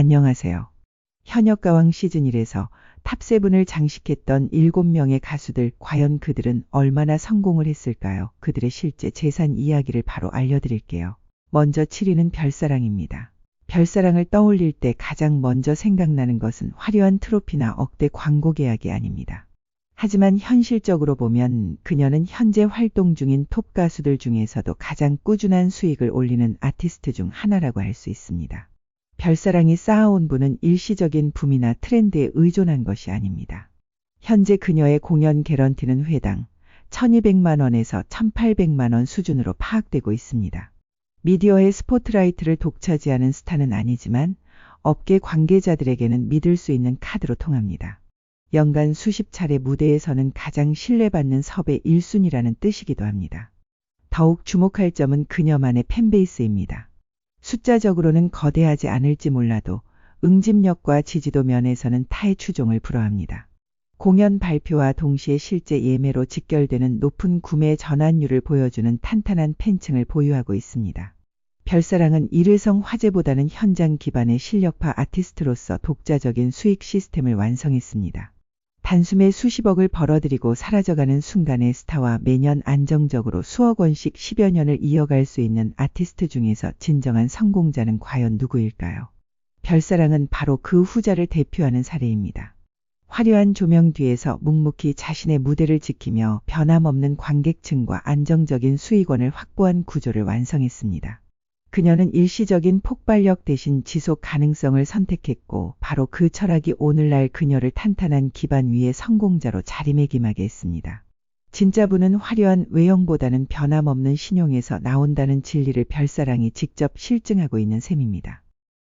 안녕하세요. 현역가왕 시즌1에서 탑7을 장식했던 7명의 가수들, 과연 그들은 얼마나 성공을 했을까요? 그들의 실제 재산 이야기를 바로 알려드릴게요. 먼저 7위는 별사랑입니다. 별사랑을 떠올릴 때 가장 먼저 생각나는 것은 화려한 트로피나 억대 광고 계약이 아닙니다. 하지만 현실적으로 보면 그녀는 현재 활동 중인 톱 가수들 중에서도 가장 꾸준한 수익을 올리는 아티스트 중 하나라고 할 수 있습니다. 별사랑이 쌓아온 부는 일시적인 붐이나 트렌드에 의존한 것이 아닙니다. 현재 그녀의 공연 개런티는 회당 1200만 원에서 1800만 원 수준으로 파악되고 있습니다. 미디어의 스포트라이트를 독차지하는 스타는 아니지만 업계 관계자들에게는 믿을 수 있는 카드로 통합니다. 연간 수십 차례 무대에 서는 가장 신뢰받는 섭외 1순위라는 뜻이기도 합니다. 더욱 주목할 점은 그녀만의 팬베이스입니다. 숫자적으로는 거대하지 않을지 몰라도 응집력과 지지도 면에서는 타의 추종을 불허합니다. 공연 발표와 동시에 실제 예매로 직결되는 높은 구매 전환율을 보여주는 탄탄한 팬층을 보유하고 있습니다. 별사랑은 일회성 화제보다는 현장 기반의 실력파 아티스트로서 독자적인 수익 시스템을 완성했습니다. 단숨에 수십억을 벌어들이고 사라져가는 순간의 스타와 매년 안정적으로 수억 원씩 10여 년을 이어갈 수 있는 아티스트 중에서 진정한 성공자는 과연 누구일까요? 별사랑은 바로 그 후자를 대표하는 사례입니다. 화려한 조명 뒤에서 묵묵히 자신의 무대를 지키며 변함없는 관객층과 안정적인 수익원을 확보한 구조를 완성했습니다. 그녀는 일시적인 폭발력 대신 지속 가능성을 선택했고 바로 그 철학이 오늘날 그녀를 탄탄한 기반 위의 성공자로 자리매김하게 했습니다. 진짜 부는 화려한 외형보다는 변함없는 신용에서 나온다는 진리를 별사랑이 직접 실증하고 있는 셈입니다.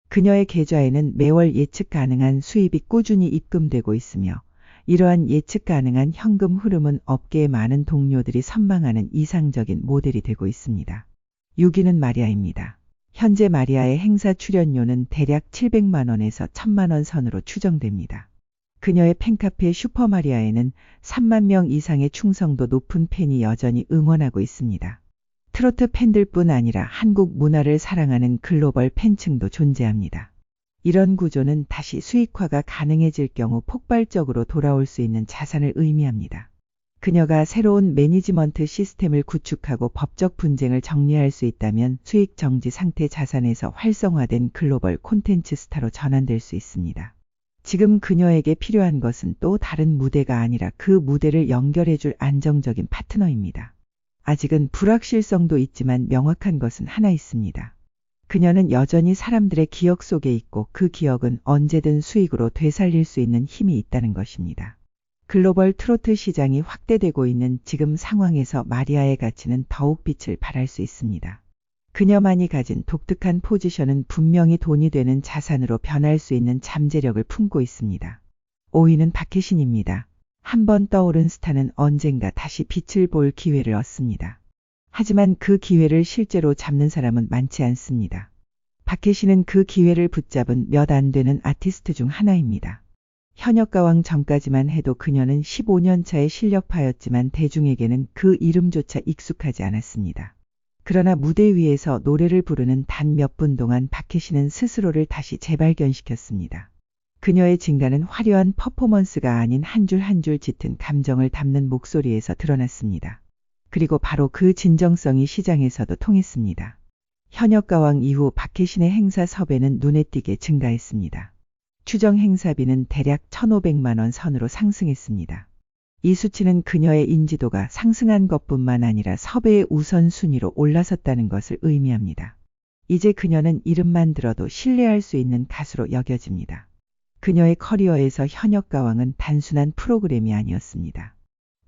그녀의 계좌에는 매월 예측 가능한 수입이 꾸준히 입금되고 있으며 이러한 예측 가능한 현금 흐름은 업계의 많은 동료들이 선망하는 이상적인 모델이 되고 있습니다. 6위는 마리아입니다. 현재 마리아의 행사 출연료는 대략 700만 원에서 1000만 원 선으로 추정됩니다. 그녀의 팬카페 슈퍼마리아에는 3만 명 이상의 충성도 높은 팬이 여전히 응원하고 있습니다. 트로트 팬들뿐 아니라 한국 문화를 사랑하는 글로벌 팬층도 존재합니다. 이런 구조는 다시 수익화가 가능해질 경우 폭발적으로 돌아올 수 있는 자산을 의미합니다. 그녀가 새로운 매니지먼트 시스템을 구축하고 법적 분쟁을 정리할 수 있다면 수익 정지 상태 자산에서 활성화된 글로벌 콘텐츠 스타로 전환될 수 있습니다. 지금 그녀에게 필요한 것은 또 다른 무대가 아니라 그 무대를 연결해줄 안정적인 파트너입니다. 아직은 불확실성도 있지만 명확한 것은 하나 있습니다. 그녀는 여전히 사람들의 기억 속에 있고 그 기억은 언제든 수익으로 되살릴 수 있는 힘이 있다는 것입니다. 글로벌 트로트 시장이 확대되고 있는 지금 상황에서 마리아의 가치는 더욱 빛을 발할 수 있습니다. 그녀만이 가진 독특한 포지션은 분명히 돈이 되는 자산으로 변할 수 있는 잠재력을 품고 있습니다. 5위는 박혜신입니다. 한번 떠오른 스타는 언젠가 다시 빛을 볼 기회를 얻습니다. 하지만 그 기회를 실제로 잡는 사람은 많지 않습니다. 박혜신은 그 기회를 붙잡은 몇 안 되는 아티스트 중 하나입니다. 현역가왕 전까지만 해도 그녀는 15년 차의 실력파였지만 대중에게는 그 이름조차 익숙하지 않았습니다. 그러나 무대 위에서 노래를 부르는 단 몇 분 동안 박혜신은 스스로를 다시 재발견시켰습니다. 그녀의 진가는 화려한 퍼포먼스가 아닌 한 줄 한 줄 짙은 감정을 담는 목소리에서 드러났습니다. 그리고 바로 그 진정성이 시장에서도 통했습니다. 현역가왕 이후 박혜신의 행사 섭외는 눈에 띄게 증가했습니다. 추정 행사비는 대략 1,500만 원 선으로 상승했습니다. 이 수치는 그녀의 인지도가 상승한 것뿐만 아니라 섭외의 우선순위로 올라섰다는 것을 의미합니다. 이제 그녀는 이름만 들어도 신뢰할 수 있는 가수로 여겨집니다. 그녀의 커리어에서 현역가왕은 단순한 프로그램이 아니었습니다.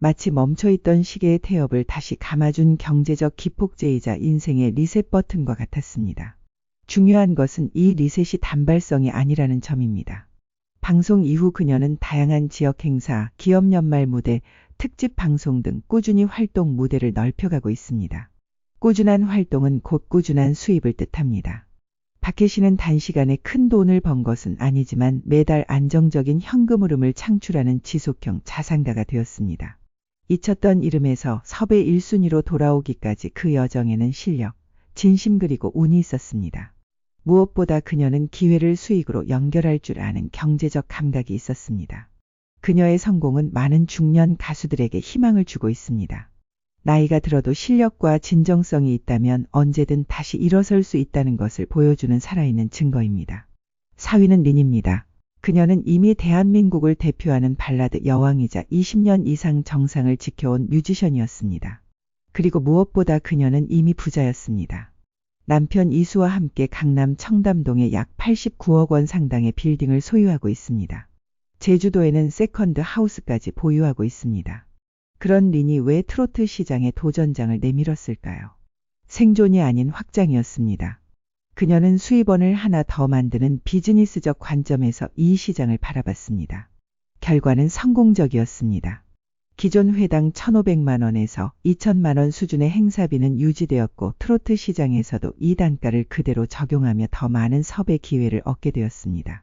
마치 멈춰있던 시계의 태엽을 다시 감아준 경제적 기폭제이자 인생의 리셋 버튼과 같았습니다. 중요한 것은 이 리셋이 단발성이 아니라는 점입니다. 방송 이후 그녀는 다양한 지역 행사, 기업 연말 무대, 특집 방송 등 꾸준히 활동 무대를 넓혀가고 있습니다. 꾸준한 활동은 곧 꾸준한 수입을 뜻합니다. 박혜신은 단시간에 큰 돈을 번 것은 아니지만 매달 안정적인 현금 흐름을 창출하는 지속형 자산가가 되었습니다. 잊혔던 이름에서 섭외 1순위로 돌아오기까지 그 여정에는 실력, 진심 그리고 운이 있었습니다. 무엇보다 그녀는 기회를 수익으로 연결할 줄 아는 경제적 감각이 있었습니다. 그녀의 성공은 많은 중년 가수들에게 희망을 주고 있습니다. 나이가 들어도 실력과 진정성이 있다면 언제든 다시 일어설 수 있다는 것을 보여주는 살아있는 증거입니다. 4위는 린입니다. 그녀는 이미 대한민국을 대표하는 발라드 여왕이자 20년 이상 정상을 지켜온 뮤지션이었습니다. 그리고 무엇보다 그녀는 이미 부자였습니다. 남편 이수와 함께 강남 청담동에 약 89억 원 상당의 빌딩을 소유하고 있습니다. 제주도에는 세컨드 하우스까지 보유하고 있습니다. 그런 린이 왜 트로트 시장에 도전장을 내밀었을까요? 생존이 아닌 확장이었습니다. 그녀는 수입원을 하나 더 만드는 비즈니스적 관점에서 이 시장을 바라봤습니다. 결과는 성공적이었습니다. 기존 회당 1,500만 원에서 2,000만 원 수준의 행사비는 유지되었고 트로트 시장에서도 이 단가를 그대로 적용하며 더 많은 섭외 기회를 얻게 되었습니다.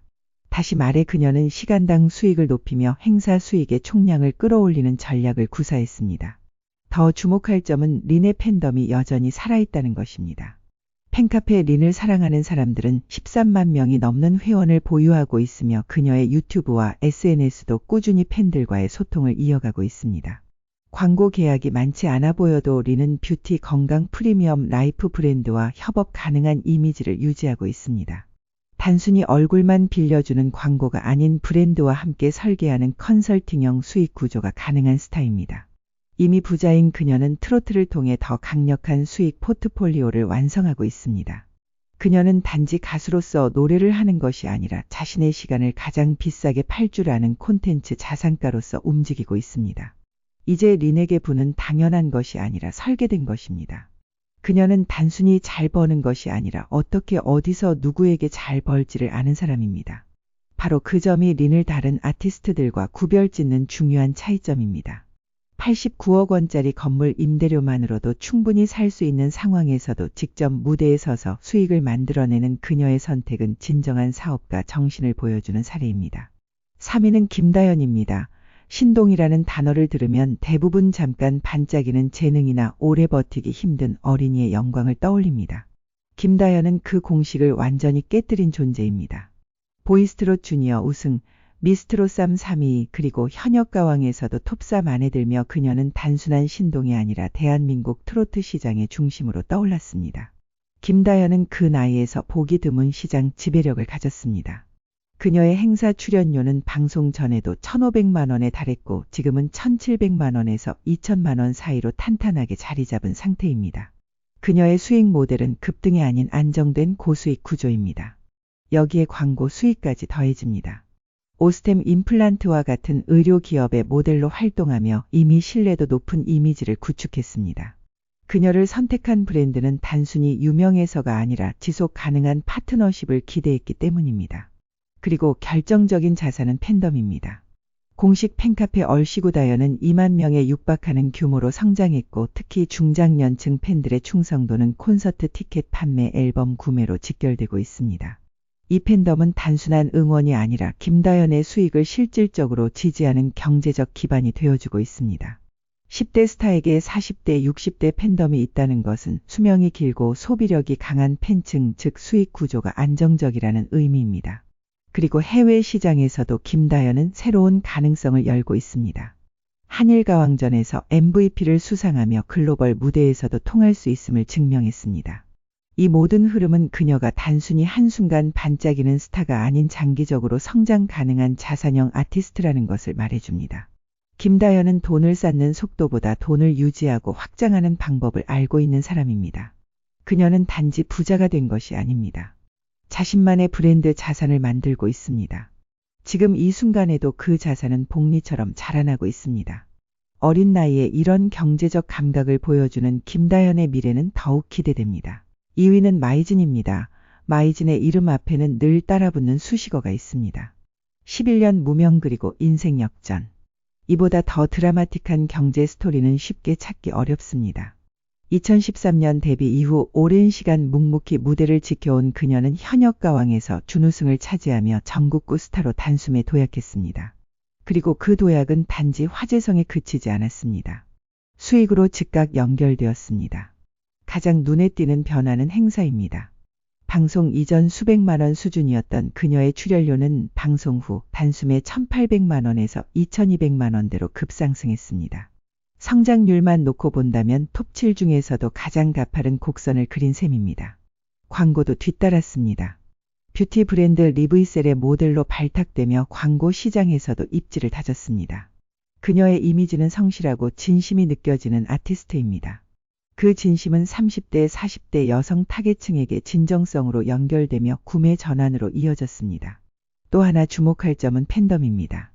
다시 말해 그녀는 시간당 수익을 높이며 행사 수익의 총량을 끌어올리는 전략을 구사했습니다. 더 주목할 점은 린의 팬덤이 여전히 살아있다는 것입니다. 팬카페 린을 사랑하는 사람들은 13만 명이 넘는 회원을 보유하고 있으며 그녀의 유튜브와 SNS도 꾸준히 팬들과의 소통을 이어가고 있습니다. 광고 계약이 많지 않아 보여도 린은 뷰티 건강 프리미엄 라이프 브랜드와 협업 가능한 이미지를 유지하고 있습니다. 단순히 얼굴만 빌려주는 광고가 아닌 브랜드와 함께 설계하는 컨설팅형 수익 구조가 가능한 스타입니다. 이미 부자인 그녀는 트로트를 통해 더 강력한 수익 포트폴리오를 완성하고 있습니다. 그녀는 단지 가수로서 노래를 하는 것이 아니라 자신의 시간을 가장 비싸게 팔 줄 아는 콘텐츠 자산가로서 움직이고 있습니다. 이제 린에게 부는 당연한 것이 아니라 설계된 것입니다. 그녀는 단순히 잘 버는 것이 아니라 어떻게 어디서 누구에게 잘 벌지를 아는 사람입니다. 바로 그 점이 린을 다른 아티스트들과 구별짓는 중요한 차이점입니다. 89억 원짜리 건물 임대료만으로도 충분히 살 수 있는 상황에서도 직접 무대에 서서 수익을 만들어내는 그녀의 선택은 진정한 사업가 정신을 보여주는 사례입니다. 3위는 김다연입니다. 신동이라는 단어를 들으면 대부분 잠깐 반짝이는 재능이나 오래 버티기 힘든 어린이의 영광을 떠올립니다. 김다연은 그 공식을 완전히 깨뜨린 존재입니다. 보이스트롯 주니어 우승, 미스트롯3 3위 그리고 현역가왕에서도 톱3 안에 들며 그녀는 단순한 신동이 아니라 대한민국 트로트 시장의 중심으로 떠올랐습니다. 김다연은 그 나이에서 보기 드문 시장 지배력을 가졌습니다. 그녀의 행사 출연료는 방송 전에도 1,500만 원에 달했고 지금은 1,700만 원에서 2,000만 원 사이로 탄탄하게 자리 잡은 상태입니다. 그녀의 수익 모델은 급등이 아닌 안정된 고수익 구조입니다. 여기에 광고 수익까지 더해집니다. 오스템 임플란트와 같은 의료기업의 모델로 활동하며 이미 신뢰도 높은 이미지를 구축했습니다. 그녀를 선택한 브랜드는 단순히 유명해서가 아니라 지속 가능한 파트너십을 기대했기 때문입니다. 그리고 결정적인 자산은 팬덤입니다. 공식 팬카페 얼씨구다연은 2만 명에 육박하는 규모로 성장했고 특히 중장년층 팬들의 충성도는 콘서트 티켓 판매 앨범 구매로 직결되고 있습니다. 이 팬덤은 단순한 응원이 아니라 김다연의 수익을 실질적으로 지지하는 경제적 기반이 되어주고 있습니다. 10대 스타에게 40대, 60대 팬덤이 있다는 것은 수명이 길고 소비력이 강한 팬층, 즉 수익 구조가 안정적이라는 의미입니다. 그리고 해외 시장에서도 김다연은 새로운 가능성을 열고 있습니다. 한일가왕전에서 MVP를 수상하며 글로벌 무대에서도 통할 수 있음을 증명했습니다. 이 모든 흐름은 그녀가 단순히 한순간 반짝이는 스타가 아닌 장기적으로 성장 가능한 자산형 아티스트라는 것을 말해줍니다. 김다연은 돈을 쌓는 속도보다 돈을 유지하고 확장하는 방법을 알고 있는 사람입니다. 그녀는 단지 부자가 된 것이 아닙니다. 자신만의 브랜드 자산을 만들고 있습니다. 지금 이 순간에도 그 자산은 복리처럼 자라나고 있습니다. 어린 나이에 이런 경제적 감각을 보여주는 김다연의 미래는 더욱 기대됩니다. 2위는 마이진입니다. 마이진의 이름 앞에는 늘 따라붙는 수식어가 있습니다. 11년 무명 그리고 인생 역전. 이보다 더 드라마틱한 경제 스토리는 쉽게 찾기 어렵습니다. 2013년 데뷔 이후 오랜 시간 묵묵히 무대를 지켜온 그녀는 현역가왕에서 준우승을 차지하며 전국구 스타로 단숨에 도약했습니다. 그리고 그 도약은 단지 화제성에 그치지 않았습니다. 수익으로 즉각 연결되었습니다. 가장 눈에 띄는 변화는 행사입니다. 방송 이전 수백만 원 수준이었던 그녀의 출연료는 방송 후 단숨에 1,800만 원에서 2,200만 원대로 급상승했습니다. 성장률만 놓고 본다면 톱7 중에서도 가장 가파른 곡선을 그린 셈입니다. 광고도 뒤따랐습니다. 뷰티 브랜드 리브이셀의 모델로 발탁되며 광고 시장에서도 입지를 다졌습니다. 그녀의 이미지는 성실하고 진심이 느껴지는 아티스트입니다. 그 진심은 30대, 40대 여성 타겟층에게 진정성으로 연결되며 구매 전환으로 이어졌습니다. 또 하나 주목할 점은 팬덤입니다.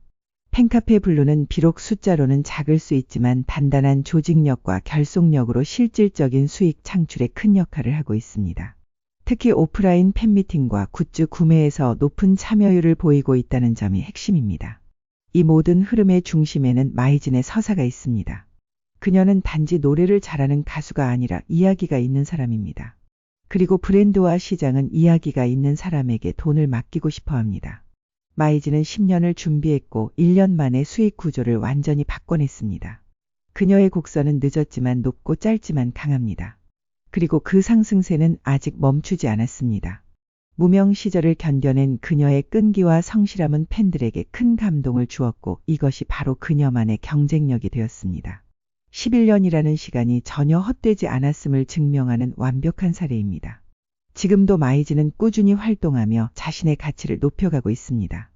팬카페 블루는 비록 숫자로는 작을 수 있지만 단단한 조직력과 결속력으로 실질적인 수익 창출에 큰 역할을 하고 있습니다. 특히 오프라인 팬미팅과 굿즈 구매에서 높은 참여율을 보이고 있다는 점이 핵심입니다. 이 모든 흐름의 중심에는 마이진의 서사가 있습니다. 그녀는 단지 노래를 잘하는 가수가 아니라 이야기가 있는 사람입니다. 그리고 브랜드와 시장은 이야기가 있는 사람에게 돈을 맡기고 싶어 합니다. 마이진은 10년을 준비했고 1년 만에 수익 구조를 완전히 바꿔냈습니다. 그녀의 곡선은 늦었지만 높고 짧지만 강합니다. 그리고 그 상승세는 아직 멈추지 않았습니다. 무명 시절을 견뎌낸 그녀의 끈기와 성실함은 팬들에게 큰 감동을 주었고 이것이 바로 그녀만의 경쟁력이 되었습니다. 11년이라는 시간이 전혀 헛되지 않았음을 증명하는 완벽한 사례입니다. 지금도 마이진은 꾸준히 활동하며 자신의 가치를 높여가고 있습니다.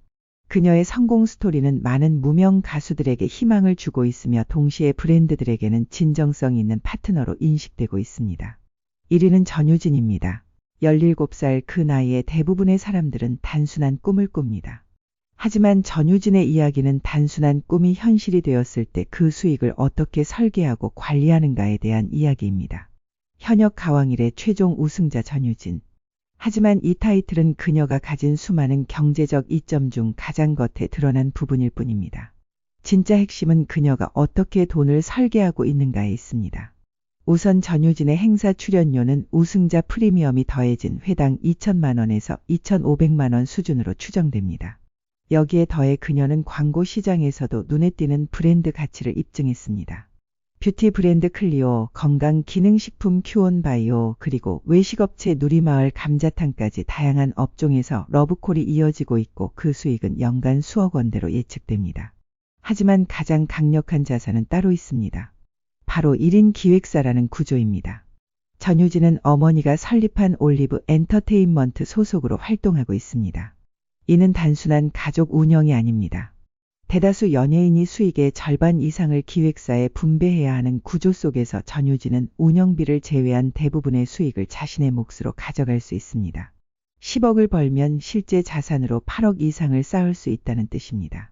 그녀의 성공 스토리는 많은 무명 가수들에게 희망을 주고 있으며 동시에 브랜드들에게는 진정성 있는 파트너로 인식되고 있습니다. 1위는 전유진입니다. 17살 그 나이에 대부분의 사람들은 단순한 꿈을 꿉니다. 하지만 전유진의 이야기는 단순한 꿈이 현실이 되었을 때 그 수익을 어떻게 설계하고 관리하는가에 대한 이야기입니다. 현역 가왕일의 최종 우승자 전유진. 하지만 이 타이틀은 그녀가 가진 수많은 경제적 이점 중 가장 겉에 드러난 부분일 뿐입니다. 진짜 핵심은 그녀가 어떻게 돈을 설계하고 있는가에 있습니다. 우선 전유진의 행사 출연료는 우승자 프리미엄이 더해진 회당 2천만 원에서 2,500만 원 수준으로 추정됩니다. 여기에 더해 그녀는 광고 시장에서도 눈에 띄는 브랜드 가치를 입증했습니다. 뷰티 브랜드 클리오, 건강기능식품 큐온바이오, 그리고 외식업체 누리마을 감자탕까지 다양한 업종에서 러브콜이 이어지고 있고 그 수익은 연간 수억 원대로 예측됩니다. 하지만 가장 강력한 자산은 따로 있습니다. 바로 1인 기획사라는 구조입니다. 전유진은 어머니가 설립한 올리브 엔터테인먼트 소속으로 활동하고 있습니다. 이는 단순한 가족 운영이 아닙니다. 대다수 연예인이 수익의 절반 이상을 기획사에 분배해야 하는 구조 속에서 전유진은 운영비를 제외한 대부분의 수익을 자신의 몫으로 가져갈 수 있습니다. 10억을 벌면 실제 자산으로 8억 이상을 쌓을 수 있다는 뜻입니다.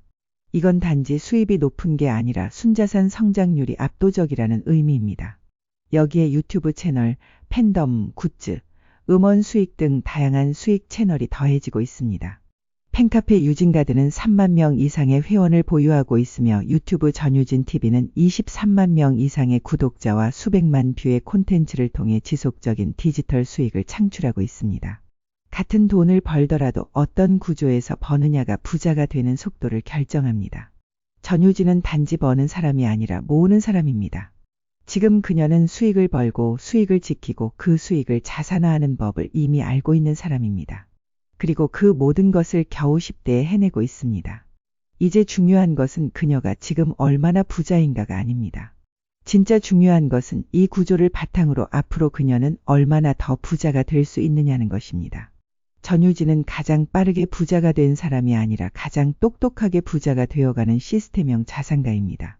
이건 단지 수입이 높은 게 아니라 순자산 성장률이 압도적이라는 의미입니다. 여기에 유튜브 채널, 팬덤, 굿즈, 음원 수익 등 다양한 수익 채널이 더해지고 있습니다. 팬카페 유진가드는 3만 명 이상의 회원을 보유하고 있으며 유튜브 전유진 TV는 23만 명 이상의 구독자와 수백만 뷰의 콘텐츠를 통해 지속적인 디지털 수익을 창출하고 있습니다. 같은 돈을 벌더라도 어떤 구조에서 버느냐가 부자가 되는 속도를 결정합니다. 전유진은 단지 버는 사람이 아니라 모으는 사람입니다. 지금 그녀는 수익을 벌고 수익을 지키고 그 수익을 자산화하는 법을 이미 알고 있는 사람입니다. 그리고 그 모든 것을 겨우 10대에 해내고 있습니다. 이제 중요한 것은 그녀가 지금 얼마나 부자인가가 아닙니다. 진짜 중요한 것은 이 구조를 바탕으로 앞으로 그녀는 얼마나 더 부자가 될 수 있느냐는 것입니다. 전유진은 가장 빠르게 부자가 된 사람이 아니라 가장 똑똑하게 부자가 되어가는 시스템형 자산가입니다.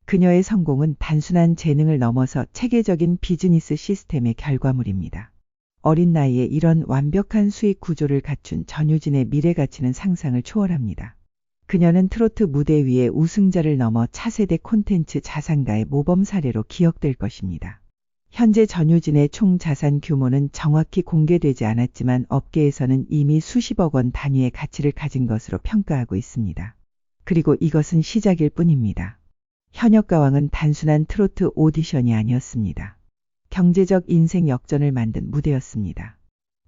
그녀의 성공은 단순한 재능을 넘어서 체계적인 비즈니스 시스템의 결과물입니다. 어린 나이에 이런 완벽한 수익 구조를 갖춘 전유진의 미래 가치는 상상을 초월합니다. 그녀는 트로트 무대 위에 우승자를 넘어 차세대 콘텐츠 자산가의 모범 사례로 기억될 것입니다. 현재 전유진의 총 자산 규모는 정확히 공개되지 않았지만 업계에서는 이미 수십억 원 단위의 가치를 가진 것으로 평가하고 있습니다. 그리고 이것은 시작일 뿐입니다. 현역 가왕은 단순한 트로트 오디션이 아니었습니다. 경제적 인생 역전을 만든 무대였습니다.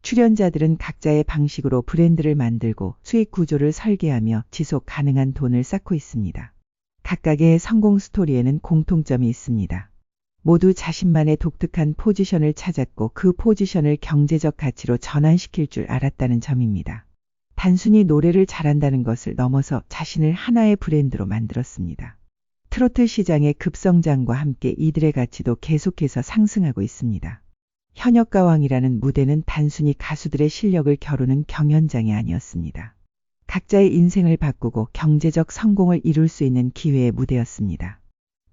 출연자들은 각자의 방식으로 브랜드를 만들고 수익 구조를 설계하며 지속 가능한 돈을 쌓고 있습니다. 각각의 성공 스토리에는 공통점이 있습니다. 모두 자신만의 독특한 포지션을 찾았고 그 포지션을 경제적 가치로 전환시킬 줄 알았다는 점입니다. 단순히 노래를 잘한다는 것을 넘어서 자신을 하나의 브랜드로 만들었습니다. 트로트 시장의 급성장과 함께 이들의 가치도 계속해서 상승하고 있습니다. 현역가왕이라는 무대는 단순히 가수들의 실력을 겨루는 경연장이 아니었습니다. 각자의 인생을 바꾸고 경제적 성공을 이룰 수 있는 기회의 무대였습니다.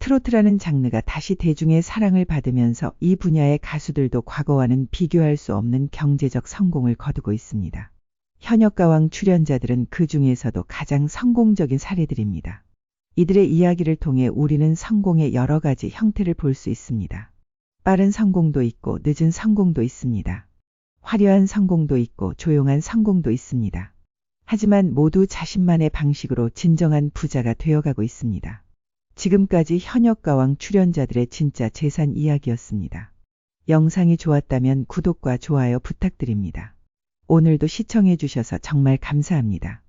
트로트라는 장르가 다시 대중의 사랑을 받으면서 이 분야의 가수들도 과거와는 비교할 수 없는 경제적 성공을 거두고 있습니다. 현역가왕 출연자들은 그 중에서도 가장 성공적인 사례들입니다. 이들의 이야기를 통해 우리는 성공의 여러 가지 형태를 볼 수 있습니다. 빠른 성공도 있고 늦은 성공도 있습니다. 화려한 성공도 있고 조용한 성공도 있습니다. 하지만 모두 자신만의 방식으로 진정한 부자가 되어가고 있습니다. 지금까지 현역가왕 출연자들의 진짜 재산 이야기였습니다. 영상이 좋았다면 구독과 좋아요 부탁드립니다. 오늘도 시청해 주셔서 정말 감사합니다.